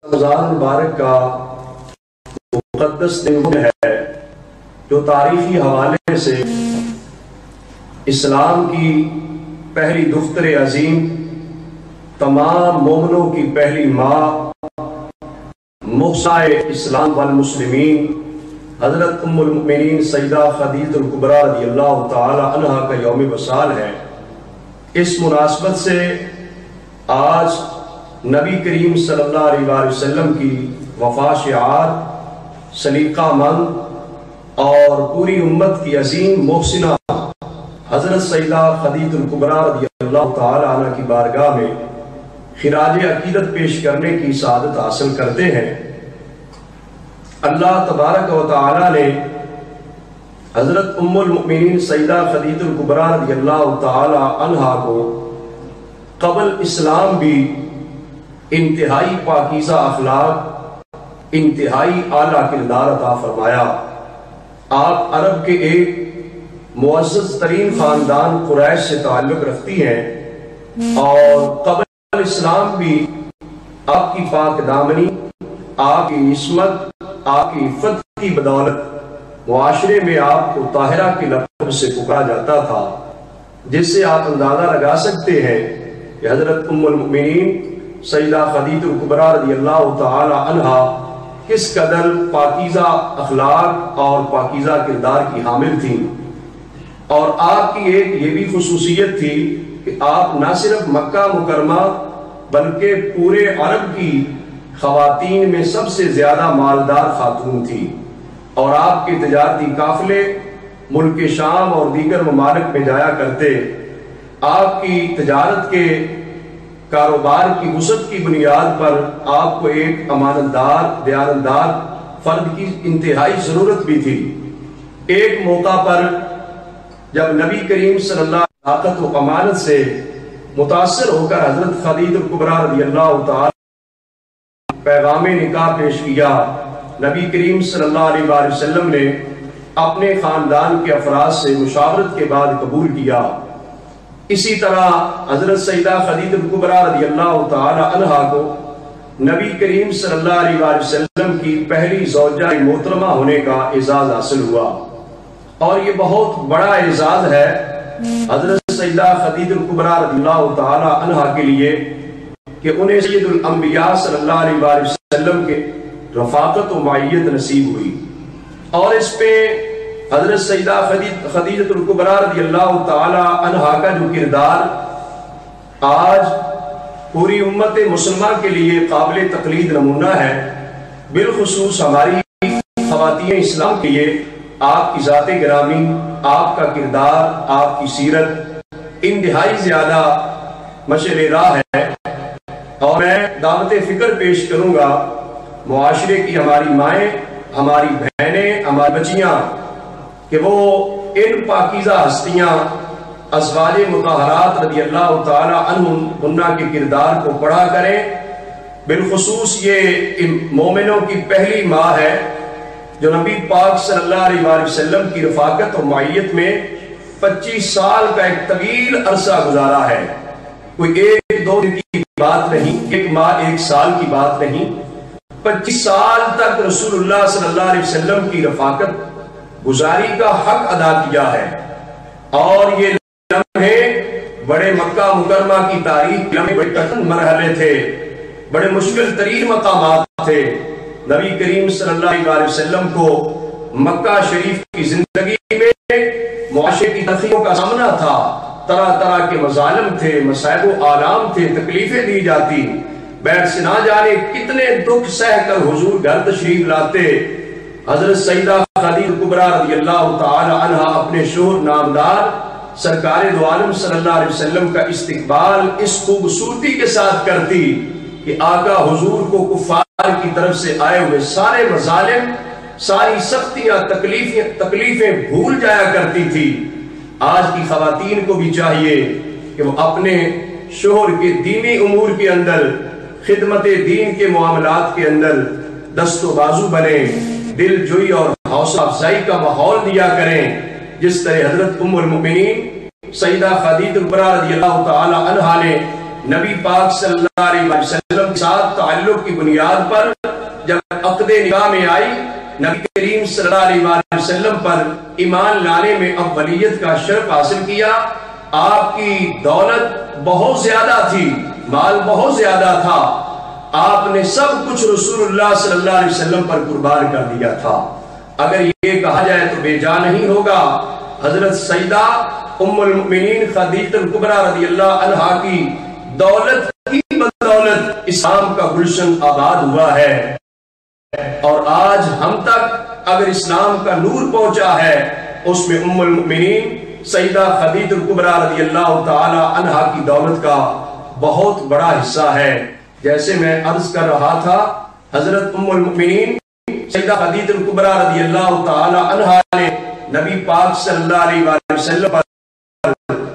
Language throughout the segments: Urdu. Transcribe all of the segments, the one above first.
رمضان مبارک کا مقدس دن ہے جو تاریخی حوالے سے اسلام کی پہلی دختر عظیم، تمام مومنوں کی پہلی ماں، محصہ اسلام والمسلمین حضرت ام المؤمنین سیدہ خدیجہ الکبریٰ رضی اللہ تعالی عنہا کا یوم وصال ہے۔ اس مناسبت سے آج نبی کریم صلی اللہ علیہ وآلہ وسلم کی وفا شعار سلیقہ مند اور پوری امت کی عظیم محسنہ حضرت سیدہ خدیجہ الکبریٰ رضی اللہ تعالی عنہ کی بارگاہ میں خراج عقیدت پیش کرنے کی سعادت حاصل کرتے ہیں۔ اللہ تبارک و تعالی نے حضرت ام المؤمنین سیدہ خدیجہ الکبریٰ رضی اللہ تعالی عنہا کو قبل اسلام بھی انتہائی پاکیزہ اخلاق، انتہائی اعلیٰ کردار عطا فرمایا۔ آپ عرب کے ایک معزز ترین خاندان قریش سے تعلق رکھتی ہیں اور قبل اسلام بھی آپ کی پاک دامنی، آپ کی عصمت، آپ کی عفت کی بدولت معاشرے میں آپ کو طاہرہ کے لقب سے پکارا جاتا تھا، جس سے آپ اندازہ لگا سکتے ہیں کہ حضرت ام المؤمنین سیدہ خدیجہ الکبریٰ رضی اللہ تعالی عنہا کس قدر پاکیزہ اخلاق اور پاکیزہ کردار کی حامل تھیں۔ اور آپ کی ایک یہ بھی خصوصیت تھی کہ آپ نہ صرف مکہ مکرمہ بلکہ پورے عرب کی خواتین میں سب سے زیادہ مالدار خاتون تھی، اور آپ کے تجارتی قافلے ملک شام اور دیگر ممالک میں جایا کرتے۔ آپ کی تجارت کے کاروبار کی وسعت کی بنیاد پر آپ کو ایک امانتدار، دیانتدار فرد کی انتہائی ضرورت بھی تھی۔ ایک موقع پر جب نبی کریم صلی اللہ علیہ وسلم طاقت و امانت سے متاثر ہو کر حضرت خدیجہ الکبریٰ رضی اللہ تعالی پیغام نکاح پیش کیا، نبی کریم صلی اللہ علیہ وآلہ وسلم نے اپنے خاندان کے افراد سے مشاورت کے بعد قبول کیا۔ اسی طرح حضرت سیدہ خدیجہ الکبریٰ رضی اللہ تعالی عنہا کو نبی کریم صلی اللہ علیہ وآلہ وسلم کی پہلی زوجہ محترمہ ہونے کا اعزاز حاصل ہوا، اور یہ بہت بڑا اعزاز ہے حضرت سیدہ خدیجہ الکبریٰ رضی اللہ تعالی عنہا کے لیے کہ انہیں سید الانبیاء صلی اللہ علیہ وآلہ وسلم کے رفاقت و معیت نصیب ہوئی۔ اور اس پہ حضرت سیدہ خدیجہ الکبریٰ رضی اللہ تعالی عنہا کا جو کردار آج پوری امت مسلمہ کے لیے قابل تقلید نمونہ ہے، بالخصوص ہماری خواتین اسلام کے لیے آپ کی ذات گرامی، آپ کا کردار، آپ کی سیرت انتہائی زیادہ مشعل راہ ہے۔ اور میں دعوت فکر پیش کروں گا معاشرے کی ہماری مائیں، ہماری بہنیں، ہماری بچیاں، کہ وہ ان پاکیزہ ہستیاں ازواج مطہرات رضی اللہ تعالی عنہن کے کردار کو پڑھا کریں۔ بالخصوص یہ مومنوں کی پہلی ماں ہے جو نبی پاک صلی اللہ علیہ وآلہ وسلم کی رفاقت و معیت میں 25 سال کا ایک طویل عرصہ گزارا ہے۔ کوئی ایک دو دن کی بات نہیں، ایک ماہ ایک سال کی بات نہیں، 25 سال تک رسول اللہ صلی اللہ علیہ وسلم کی رفاقت گزاری کا حق ادا کیا ہے۔ اور یہ لمحے بڑے مکہ مکرمہ کی تاریخ لمحے بڑے کٹھن مرحلے تھے، بڑے مشکل ترین مقامات تھے۔ نبی کریم صلی اللہ علیہ وآلہ وسلم کو مکہ شریف کی زندگی میں معاشرے کی تخلیقوں کا سامنا تھا، طرح طرح کے مظالم تھے، مصائب و آلام تھے، تکلیفیں دی جاتی، بیٹھ سے نہ جانے کتنے دکھ سہ کر حضور گھر تشریف لاتے۔ حضرت سیدہ خدیجہ الکبریٰ رضی اللہ تعالی عنہا اپنے شوہر نامدار سرکار دو عالم صلی اللہ علیہ وسلم کا استقبال اس خوبصورتی کے ساتھ کرتی کہ آقا حضور کو کفار کی طرف سے آئے ہوئے سارے مظالم، ساری سختیاں، تکلیفیں بھول جایا کرتی تھی۔ آج کی خواتین کو بھی چاہیے کہ وہ اپنے شوہر کے دینی امور کے اندر، خدمت دین کے معاملات کے اندر دست و بازو بنیں، دل جوئی اور حوصلہ افزائی کا ماحول دیا کریں، جس طرح حضرت ام المؤمنین سیدہ خدیجہ الکبریٰ رضی اللہ تعالی عنہا نے نبی پاک صلی اللہ علیہ وسلم کے ساتھ تعلق کی بنیاد پر جب عقد نکاح میں آئی، نبی کریم صلی اللہ علیہ وسلم پر ایمان لانے میں اولیت کا شرف حاصل کیا۔ آپ کی دولت بہت زیادہ تھی، مال بہت زیادہ تھا، آپ نے سب کچھ رسول اللہ صلی اللہ علیہ وسلم پر قربان کر دیا تھا۔ اگر یہ کہا جائے تو بے جا نہیں ہوگا، حضرت سیدہ ام المؤمنین خدیجہ الکبریٰ رضی اللہ عنہا کی دولت کی بدولت اسلام کا گلشن آباد ہوا ہے، اور آج ہم تک اگر اسلام کا نور پہنچا ہے اس میں ام المؤمنین سیدہ خدیجہ الکبریٰ رضی اللہ تعالی عنہا کی دولت کا بہت بڑا حصہ ہے۔ جیسے میں عرض کر رہا تھا، حضرت ام المؤمنین سیدہ خدیجہ الکبریٰ رضی اللہ تعالی عنہا نے نبی پاک صلی اللہ علیہ وسلم پر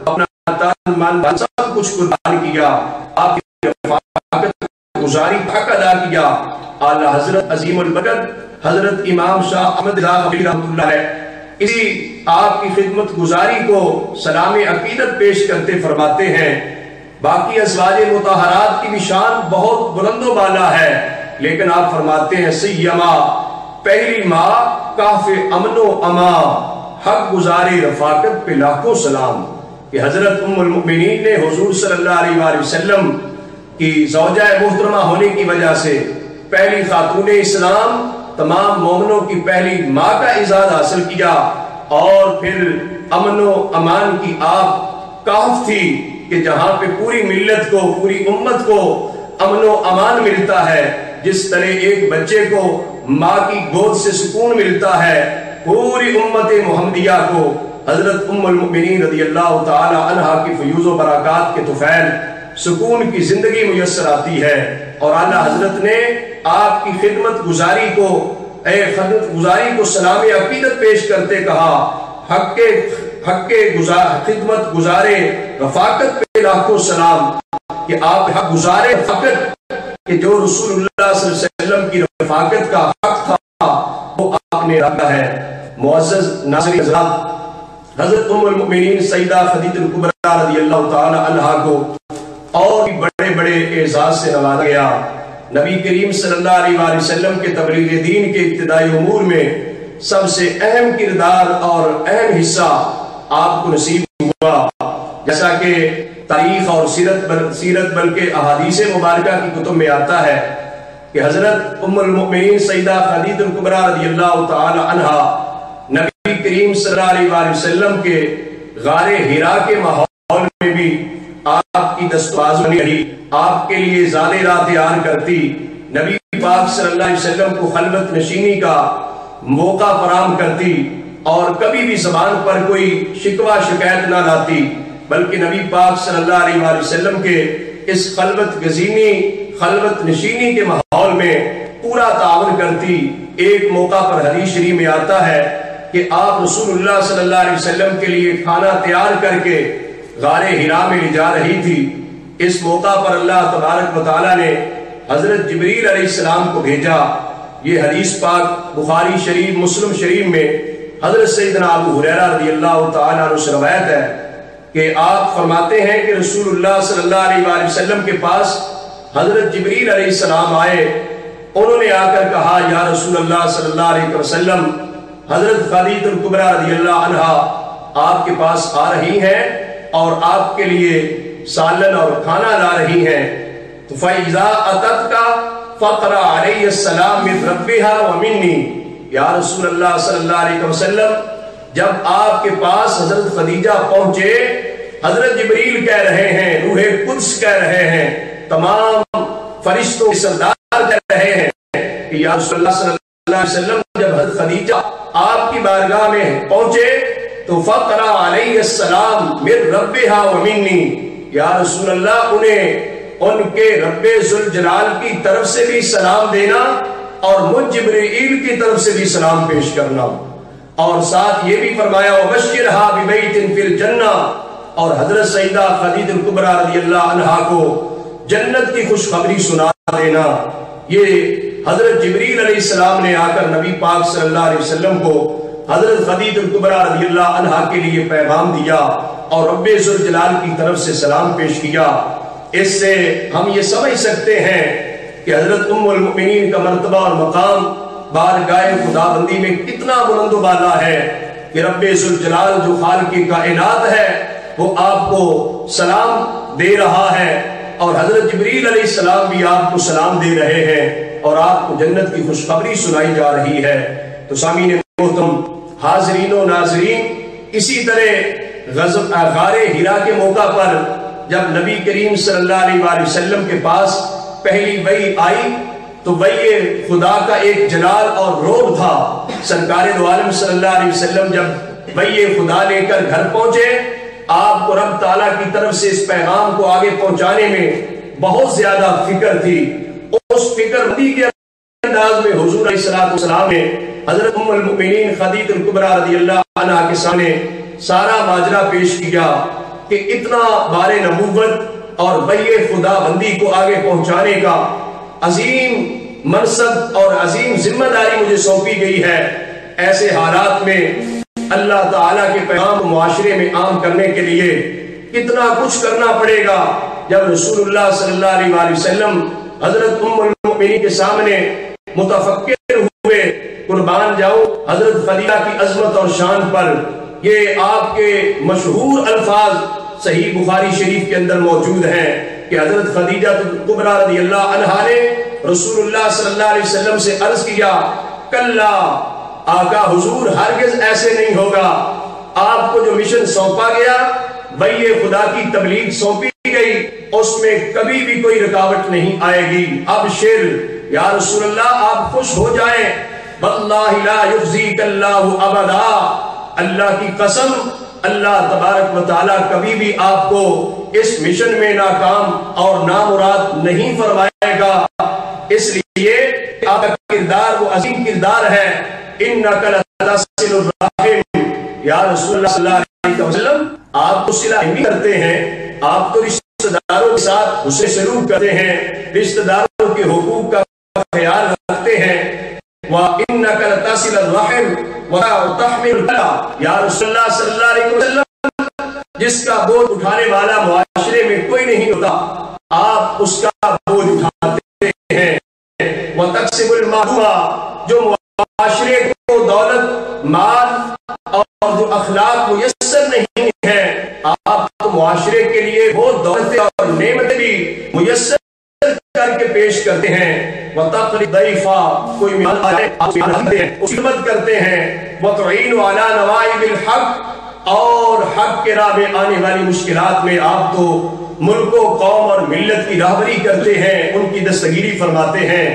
اپنا تن من سب کچھ قربان کیا، آپ کی رفاقت گزاری حق ادا کیا۔ اعلیٰ حضرت عظیم البرکت حضرت امام شاہ احمد رضا غفاری رحمۃ اللہ علیہ اسی آپ کی خدمت گزاری کو سلام عقیدت پیش کرتے فرماتے ہیں، باقی ازواج مطہرات کی بھی شان بہت بلند و بالا ہے، لیکن آپ فرماتے ہیں سیما پہلی ماں کاف امن و اما، حق گزاری رفاقت پہ لاکھوں سلام۔ کہ حضرت ام المؤمنین نے حضور صلی اللہ علیہ وسلم کی زوجہ محترمہ ہونے کی وجہ سے پہلی خاتون اسلام، تمام مومنوں کی پہلی ماں کا اعزاز حاصل کیا، اور پھر امن و امان کی آپ کاف تھی کہ جہاں پہ پوری ملت کو، پوری امت کو امن و امان ملتا ہے، جس طرح ایک بچے کو ماں کی گود سے سکون ملتا ہے، پوری امت محمدیہ کو حضرت ام المؤمنین رضی اللہ تعالی عنہا کی فیوز و برکات کے طفیل سکون کی زندگی میسر آتی ہے۔ اور اعلیٰ حضرت نے آپ کی خدمت گزاری کو سلام عقیدت پیش کرتے کہا، حق خدمت گزارے رفاقت پہ لاکھوں سلام۔ کہ آپ حق گزارے رفاقت، کہ جو رسول اللہ صلی اللہ علیہ وسلم کی رفاقت کا حق تھا وہ آپ نے رکھا ہے۔ معزز ناظرین حضرات، حضرت ام المؤمنین سیدہ خدیجہ الکبریٰ رضی اللہ تعالی عنہا کو اور بھی بڑے بڑے اعزاز سے نوازا گیا۔ نبی کریم صلی اللہ علیہ وسلم کے تبلیغ دین کے ابتدائی امور میں سب سے اہم کردار اور اہم حصہ آپ کو نصیب ہوا، جیسا کہ تاریخ اور سیرت بلکہ احادیث مبارکہ کی کتب میں آتا ہے کہ حضرت ام المؤمنین سیدہ خدیجہ الکبریٰ رضی اللہ تعالی عنہا نبی کریم صلی اللہ علیہ وسلم کے غار حرا کے ماحول میں بھی آپ کی دستوازی رہی، آپ کے لیے زادے راہ تیار کرتی، نبی پاک صلی اللہ علیہ وسلم کو خلوت نشینی کا موقع فراہم کرتی، اور کبھی بھی زبان پر کوئی شکوہ شکایت نہ لاتی، بلکہ نبی پاک صلی اللہ علیہ وسلم کے اس خلوت نشینی کے ماحول میں پورا تعاون کرتی۔ ایک موقع پر حدیث شریف میں آتا ہے کہ آپ رسول اللہ صلی اللہ علیہ وسلم کے لیے کھانا تیار کر کے غار حرا میں لے جا رہی تھی۔ اس موقع پر اللہ تبارک و تعالیٰ نے حضرت جبریل علیہ السلام کو بھیجا۔ یہ حدیث پاک بخاری شریف، مسلم شریف میں حضرت سیدنا ابو ہریرہ رضی اللہ تعالیٰ عنہ سے روایت ہے کہ آپ فرماتے ہیں کہ رسول اللہ صلی اللہ علیہ وسلم کے پاس حضرت جبریل علیہ السلام آئے، انہوں نے آ کر کہا یا رسول اللہ صلی اللہ علیہ وسلم، حضرت خدیجہ الکبریٰ رضی اللہ عنہا آپ کے پاس آ رہی ہیں اور آپ کے لیے سالن اور کھانا لا رہی ہیں، تو فَإِذَا أَتَتْكَ فَقْرَ عَلَيَّ السَّلَامِ مِنْ رَبِّهَا وَمِنِّي۔ یا رسول اللہ صلی اللہ علیہ وسلم، جب آپ کے پاس حضرت خدیجہ پہنچے، حضرت جبریل کہہ رہے ہیں، روح قدس کہہ رہے ہیں، تمام فرشتوں کے سردار کہہ رہے ہیں کہ یا رسول اللہ صلی اللہ علیہ وسلم، جب حضرت خدیجہ آپ کی بارگاہ میں پہنچے تو فَقْرَ عَلَيَّ السَّلَامِ مِنْ رَبِّهَا وَمِنِّي، یا رسول اللہ انہیں ان کے رب ذوالجلال کی طرف سے بھی سلام دینا اور مجھ جبرائیل کی طرف سے بھی سلام پیش کرنا، اور ساتھ یہ بھی فرمایا وَبَشِّرْهَا بِبَيْتٍ فِي الْجَنَّةِ، اور حضرت سیدہ خدیجہ الکبریٰ رضی اللہ عنہا کو جنت کی خوشخبری سنا دینا۔ یہ حضرت جبریل علیہ السلام نے آ کر نبی پاک صلی اللہ علیہ وسلم کو حضرت خدیجہ الکبریٰ رضی اللہ عنہا کے لیے پیغام دیا اور رب ذوالجلال کی طرف سے سلام پیش کیا۔ اس سے ہم یہ سمجھ سکتے ہیں کہ حضرت ام المؤمنین کا مرتبہ اور مقام بارگاہ خداوندی میں کتنا بلند و بالا ہے کہ رب ذوالجلال جو خالق کائنات ہے وہ آپ کو سلام دے رہا ہے، اور حضرت جبریل علیہ السلام بھی آپ کو سلام دے رہے ہیں اور آپ کو جنت کی خوشخبری سنائی جا رہی ہے۔ تو سامعین محترم، حاضرین و ناظرین، اسی طرح غار ہرا کے موقع پر جب نبی کریم صلی اللہ علیہ وآلہ وسلم کے پاس پہلی وحی آئی تو وحی خدا کا ایک جلال اور روب تھا۔ سرکار دو عالم صلی اللہ علیہ وسلم جب وحی خدا لے کر گھر پہنچے، آپ کو رب تعالیٰ کی طرف سے اس پیغام کو آگے پہنچانے میں بہت زیادہ فکر تھی۔ اس فکر مندی کے انداز میں حضور علیہ السلام نے حضرت ام المؤمنین خدیجہ الکبریٰ رضی اللہ عنہا کے سامنے سارا ماجرا پیش کیا کہ اتنا بار نبوت اور وحی خدا بندی کو آگے پہنچانے کا عظیم منصب اور عظیم ذمہ داری مجھے سونپی گئی ہے۔ ایسے حالات میں اللہ تعالیٰ کے پیغام معاشرے میں عام کرنے کے لیے کتنا کچھ کرنا پڑے گا۔ جب رسول اللہ صلی اللہ علیہ وآلہ وسلم حضرت ام المؤمنین کے سامنے متفکر ہوئے، قربان جاؤ حضرت خدیجہ کی عظمت اور شان پر، یہ آپ کے مشہور الفاظ صحیح بخاری شریف کے اندر موجود ہیں کہ حضرت خدیجہ الکبریٰ رضی اللہ عنہا نے رسول اللہ صلی اللہ علیہ وسلم سے عرض کیا، کلا آقا حضور ہرگز ایسے نہیں ہوگا، آپ کو جو مشن سونپا گیا وحی خدا کی تبلیغ سونپی گئی، اس میں کبھی بھی کوئی رکاوٹ نہیں آئے گی۔ ابشر یا رسول اللہ، آپ خوش ہو جائیں، واللہ لا یخزیک اللہ ابدا، اللہ کی قسم اللہ تبارک و تعالیٰ کبھی بھی آپ کو اس مشن میں ناکام اور نامراد نہیں فرمائے گا۔ اس لیے آپ کا کردار وہ عظیم کردار ہے، انک لتصل الرحم، یا رسول اللہ صلی اللہ علیہ وسلم آپ تو صلہ رحمی کرتے ہیں، آپ تو رشتہ داروں کے ساتھ حسن سلوک کرتے ہیں، رشتہ داروں کے حقوق کا خیال رکھتے ہیں۔ وَإِنَّكَ لَتَصِلُ الرَّحِمَ وَتَحْمِلُ الْكَلَّ، یا رسول اللہ صلی اللہ علیہ وسلم جس کا بوجھ اٹھانے والا معاشرے میں کوئی نہیں ہوتا، آپ اس کا بوجھ اٹھاتے ہیں۔ وَتَقْسِمُ الْمَعْدُومَ، جو معاشرے کو دولت، مال اور جو اخلاق میسر نہیں ہے، آپ تو معاشرے کے لیے وہ دولت اور نعمتیں بھی میسر کر کے پیش کرتے ہیں۔ وَتَقْرِ الضَّيْفَ، کوئی مہمان آئے آپ رکھتے ہیں، اس کی خدمت کرتے ہیں۔ وَتُعِينُ عَلَى نَوَائِبِ الْحَقِّ، اور حق کے راہ میں آنے والی مشکلات میں آپ تو ملک و قوم اور ملت کی راہبری کرتے ہیں، ان کی دستگیری فرماتے ہیں۔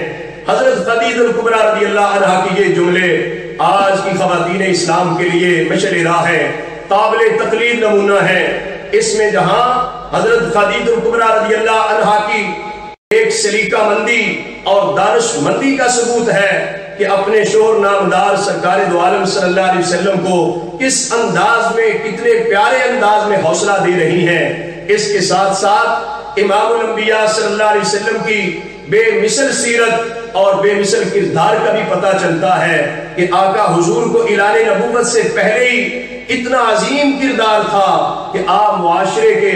حضرت خدیجہ الکبریٰ رضی اللہ عنہا کی یہ جملے آج کی خواتین اسلام کے لیے مشعل راہ ہے، قابل تقلید نمونہ ہے۔ اس میں جہاں حضرت خدیجہ الکبریٰ رضی اللہ عنہا کی ایک سلیقہ مندی اور دانش مندی کا ثبوت ہے کہ اپنے شوہر نامدار سرکار دو عالم صلی اللہ علیہ وسلم کو کس انداز میں، کتنے پیارے انداز میں حوصلہ دے رہی ہیں۔ اس کے ساتھ ساتھ امام الانبیاء صلی اللہ علیہ وسلم کی بے مثل سیرت اور بے مثل کردار کا بھی پتہ چلتا ہے کہ آقا حضور کو اعلان نبوت سے پہلے ہی اتنا عظیم کردار تھا کہ آپ معاشرے کے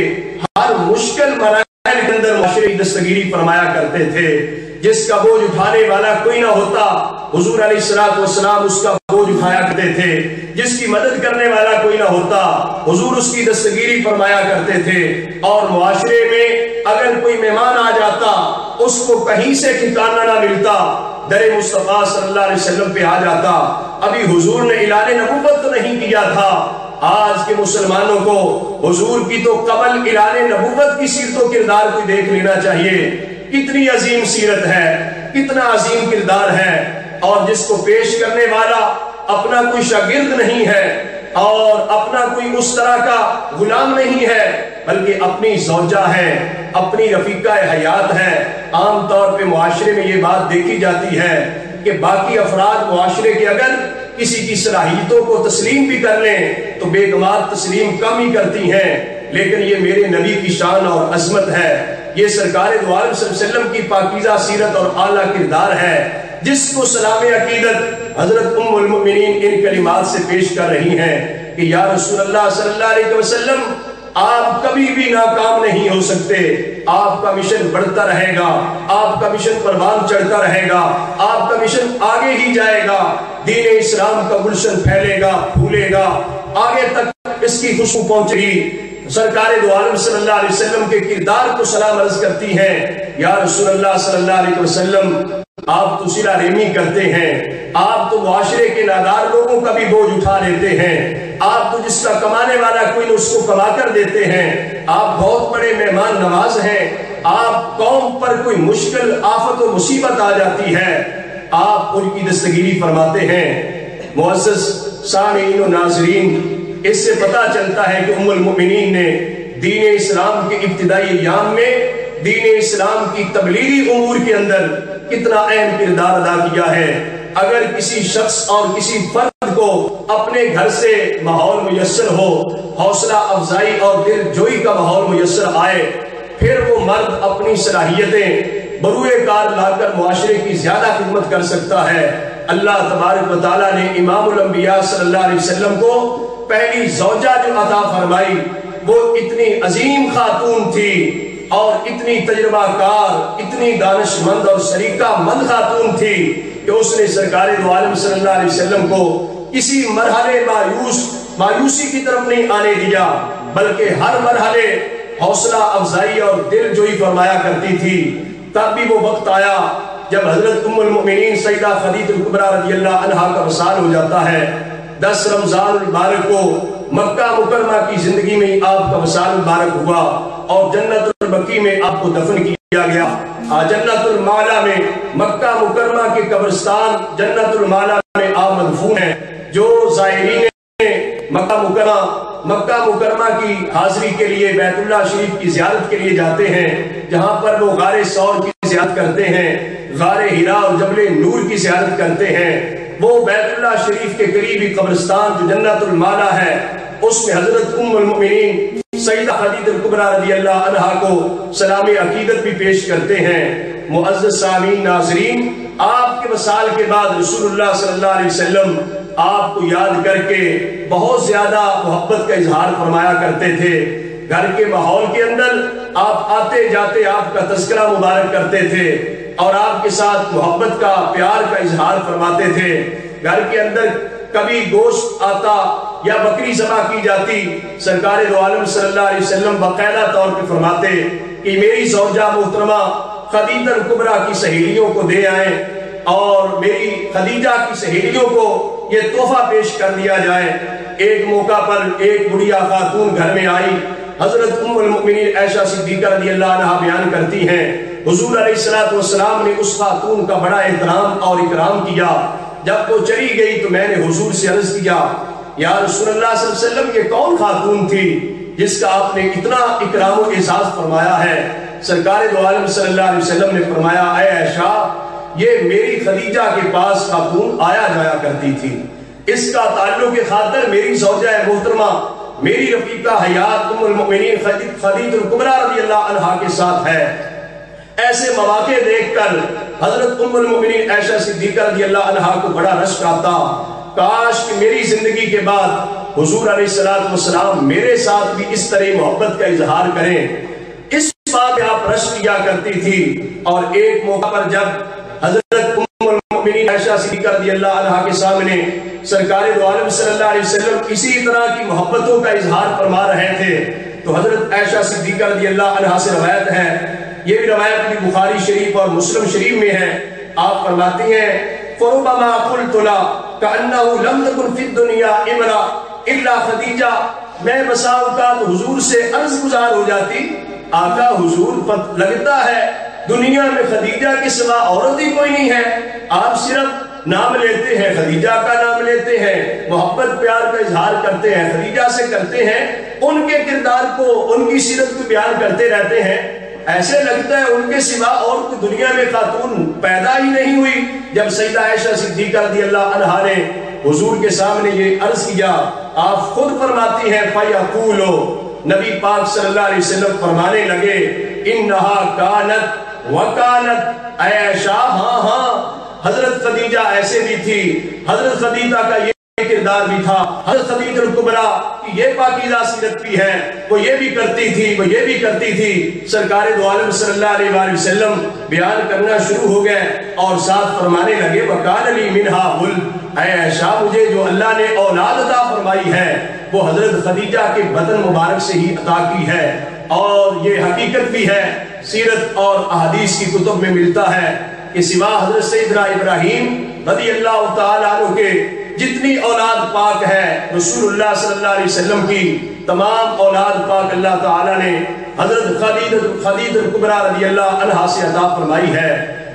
ہر مشکل مراحل کے اندر معاشرے کی دستگیری فرمایا کرتے تھے۔ جس کا بوجھ اٹھانے والا کوئی نہ ہوتا، حضور علیہ السلام اس کا بوجھ اٹھایا کرتے تھے۔ جس کی مدد کرنے والا کوئی نہ ہوتا، حضور اس کی دستگیری فرمایا کرتے تھے۔ اور معاشرے میں اگر کوئی مہمان آ جاتا، اس کو کہیں سے ٹھکانہ نہ ملتا، در مصطفیٰ صلی اللہ علیہ وسلم پہ آ جاتا۔ ابھی حضور نے اعلان نبوت تو نہیں کیا تھا۔ آج کے مسلمانوں کو حضور کی تو قبل اعلان نبوت کی سیرت و کردار کو دیکھ لینا چاہیے، کتنی عظیم سیرت ہے، کتنا عظیم کردار ہے، اور جس کو پیش کرنے والا اپنا کوئی شاگرد نہیں ہے اور اپنا کوئی اس طرح کا غلام نہیں ہے، بلکہ اپنی زوجہ ہے، اپنی رفیقہ حیات ہے۔ عام طور پہ معاشرے میں یہ بات دیکھی جاتی ہے کہ باقی افراد معاشرے کے اگر کسی کی صلاحیتوں کو تسلیم بھی کر لیں تو بیگمات تسلیم کم ہی کرتی ہیں، لیکن یہ میرے نبی کی شان اور عظمت ہے، یہ سرکار دو عالم صلی اللہ علیہ وسلم کی پاکیزہ سیرت اور اعلیٰ کردار ہے، جس کو سلام عقیدت حضرت ام المؤمنین ان کلمات سے پیش کر رہی ہیں کہ یا رسول اللہ صلی اللہ علیہ وسلم، آپ کبھی بھی ناکام نہیں ہو سکتے، آپ کا مشن بڑھتا رہے گا، آپ کا مشن پروان چڑھتا رہے گا، آپ کا مشن آگے ہی جائے گا، دین اسلام کا گلشن پھیلے گا، پھولے گا، آگے تک اس کی خوشبو پہنچے گی۔ سرکار دو عالم صلی اللہ علیہ وسلم کے کردار کو سلام عرض کرتی ہیں، یا رسول اللہ صلی اللہ علیہ وسلم آپ تو صلہ رحمی کرتے ہیں، آپ تو معاشرے کے نادار لوگوں کا بھی بوجھ اٹھا لیتے ہیں، آپ تو جس کا کمانے والا کوئی نہ اس کو کما کر دیتے ہیں، آپ بہت بڑے مہمان نواز ہیں، آپ قوم پر کوئی مشکل آفت و مصیبت آ جاتی ہے آپ ان کی دستگیری فرماتے ہیں۔ معزز سامعین و ناظرین، اس سے پتہ چلتا ہے کہ ام المؤمنین نے دین اسلام کے ابتدائی ایام میں دین اسلام کی تبلیغی امور کے اندر کتنا اہم کردار ادا کیا ہے۔ اگر کسی شخص اور کسی فرد کو اپنے گھر سے ماحول میسر ہو، حوصلہ افزائی اور دل جوئی کا ماحول میسر آئے، پھر وہ مرد اپنی صلاحیتیں بروئے کار لا کر معاشرے کی زیادہ خدمت کر سکتا ہے۔ اللہ تبارک و تعالیٰ نے امام الانبیاء صلی اللہ علیہ وسلم کو پہلی زوجہ جو عطا فرمائی وہ اتنی عظیم خاتون تھی اور اتنی تجربہ کار، اتنی دانش مند اور سلیقہ مند خاتون تھی کہ اس نے سرکار دو عالم صلی اللہ علیہ وسلم کو کسی مرحلے مایوسی کی طرف نہیں آنے دیا، بلکہ ہر مرحلے حوصلہ افزائی اور دل جوئی فرمایا کرتی تھی۔ تب بھی وہ وقت آیا جب حضرت ام المؤمنین سیدہ خدیجہ کبریٰ رضی اللہ عنہا کا وصال ہو جاتا ہے۔ 10 رمضان المبارک کو مکہ مکرمہ کی زندگی میں آپ کا وصال مبارک ہوا اور جنت البقیع میں آپ کو دفن کیا گیا۔ جنت المعلا میں مکہ مکرمہ کے قبرستان جنت المعلا میں آپ مدفون ہیں۔ جو زائرین مکہ مکرمہ کی حاضری کے لیے بیت اللہ شریف کی زیارت کے لیے جاتے ہیں، جہاں پر وہ غار ثور کی زیارت کرتے ہیں، غار حرا اور جبل نور کی زیارت کرتے ہیں، وہ بیت اللہ شریف کے قریبی قبرستان جو جنت المعلا ہے اس میں حضرت ام المؤمنین سیدہ خدیجہ کبریٰ رضی اللہ عنہا کو سلام عقیدت بھی پیش کرتے ہیں۔ معزز سامعین ناظرین، آپ کے وصال کے بعد رسول اللہ صلی اللہ علیہ وسلم آپ کو یاد کر کے بہت زیادہ محبت کا اظہار فرمایا کرتے تھے۔ گھر کے ماحول کے اندر آپ آتے جاتے آپ کا تذکرہ مبارک کرتے تھے اور آپ کے ساتھ محبت کا، پیار کا اظہار فرماتے تھے۔ گھر کے اندر کبھی گوشت آتا یا بکری ذبح کی جاتی، سرکار دو عالم صلی اللہ علیہ وسلم باقاعدہ طور پہ فرماتے کہ میری زوجہ محترمہ خدیجہ کبریٰ کی سہیلیوں کو دے آئیں اور میری خدیجہ کی سہیلیوں کو یہ تحفہ پیش کر دیا جائے۔ ایک موقع پر ایک بڑھیا خاتون گھر میں آئی، حضرت ام المؤمنین عائشہ صدیقہ رضی اللہ عنہا بیان کرتی ہیں حضور علیہ السلام نے اس خاتون کا بڑا احترام اور اکرام کیا۔ جب وہ چلی گئی تو میں نے حضور سے عرض کیا، یا رسول اللہ صلی اللہ علیہ وسلم یہ کون خاتون تھی جس کا آپ نے اتنا اکرام و اعزاز فرمایا ہے؟ سرکار دو عالم صلی اللہ علیہ وسلم نے فرمایا، اے عائشہ، یہ میری خدیجہ کے پاس خاتون آیا جایا کرتی تھی، اس کا تعلق خاطر میری زوجہ محترمہ، میری رفیقہ حیات ام المؤمنین خدیجہ کبریٰ رضی اللہ عنہا کے ساتھ ہے۔ ایسے مواقع دیکھ کر حضرت ام المؤمنین عائشہ صدیقہ رضی اللہ عنہا کو بڑا رشک آتا، کاش کہ میری زندگی کے بعد حضور علیہ السلام میرے ساتھ بھی اس طرح محبت کا اظہار کریں۔ اس بات میں آپ رشک کیا کرتی تھی۔ اور ایک موقع پر جب حضرت ام المؤمنین عائشہ صدیقہ رضی اللہ عنہا کے سامنے سرکار دو عالم صلی اللہ علیہ وسلم اسی طرح کی محبتوں کا اظہار فرما رہے تھے تو حضرت عائشہ صدیقہ رضی اللہ عنہا سے روایت ہے، یہ بھی روایت بھی بخاری شریف اور مسلم شریف میں ہے، آپ فرماتی ہیں فَرُبَمَا قُلْتُ لَا كَأَنَّهُ لَمْ تَكُنْ فِي الدُّنْيَا إِمْرَأَةٌ إِلَّا خَدِیجَةٌ، میں بسا اوقات حضور سے عرض گزار ہو جاتی، آقا حضور لگتا ہے دنیا میں خدیجہ کے سوا عورت ہی کوئی نہیں ہے، آپ صرف نام لیتے ہیں، خدیجہ کا نام لیتے ہیں، محبت پیار کا اظہار کرتے ہیں، خدیجہ سے کرتے ہیں، ان کے کردار کو، ان کی سیرت کو بیان کرتے رہتے ہیں، ایسے لگتا ہے ان کے سوا اور کوئی دنیا میں خاتون پیدا ہی نہیں ہوئی۔ جب سیدہ عائشہ صدیقہ رضی اللہ عنہا نے حضور کے سامنے یہ عرض کیا، آپ خود فرماتی ہیں فَيَقُولُ، نبی پاک صلی اللہ علیہ وسلم فرمانے لگے اِنَّهَا كَانَتْ وَكَانَتْ، اے عائشہ ہاں ہاں حضرت خدیجہ ایسے بھی تھی، حضرت خدیجہ کا یہ یہ کردار بھی تھا، حضرت خدیجہ الکبریٰ کی یہ پاکیزہ سیرت بھی ہے، وہ یہ بھی کرتی تھی، وہ یہ بھی کرتی تھی۔ سرکار دو عالم صلی اللہ علیہ وآلہ وسلم بیان کرنا شروع ہو گئے اور ساتھ فرمانے لگے وَقَالَ لِي مِنْهَا وَلْدٌ، اے عائشہ مجھے جو اللہ نے اولاد عطا فرمائی ہے وہ حضرت خدیجہ کے بدن مبارک سے ہی عطا کی ہے۔ اور یہ حقیقت بھی ہے، سیرت اور احادیث کی کتب میں ملتا ہے کہ سوا حضرت سیدنا ابراہیم رضی اللہ تعالیٰ عنہ کے جتنی اولاد پاک ہے رسول اللہ صلی اللہ علیہ وسلم کی تمام اولاد پاک اللہ تعالیٰ نے حضرت خدیجہ الکبریٰ رضی اللہ عنہا سے عطا فرمائی ہے۔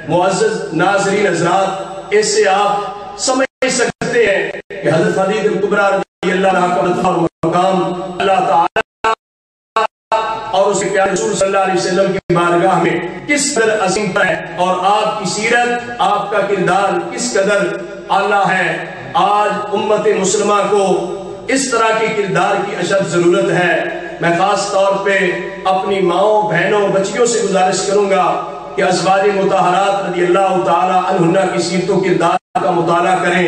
معزز ناظرین حضرات، اس سے آپ سمجھ سکتے ہیں کہ حضرت خدیجہ الکبریٰ رضی اللہ عنہا کا مقام اللہ تعالیٰ اور اس کے پیارے رسول صلی اللہ علیہ وسلم کی بارگاہ میں کس قدر عظیم ہے، اور آپ کی سیرت، آپ کا کردار کس قدر اعلیٰ ہے۔ آج امت مسلمہ کو اس طرح کی کردار کی اشد ضرورت ہے۔ میں خاص طور پہ اپنی ماؤں، بہنوں، بچیوں سے گزارش کروں گا کہ ازواج مطہرات رضی اللہ تعالی عنہن کی سیرت و کردار کا مطالعہ کریں۔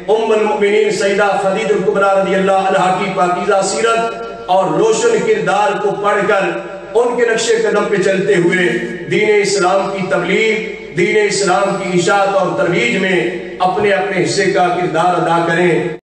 ام المؤمنین سیدہ خدیجہ الکبریٰ رضی اللہ عنہا کی پاکیزہ سیرت اور روشن کردار کو پڑھ کر ان کے نقش قدم پہ چلتے ہوئے دین اسلام کی تبلیغ، دین اسلام کی اشاعت اور ترویج میں اپنے اپنے حصے کا کردار ادا کریں۔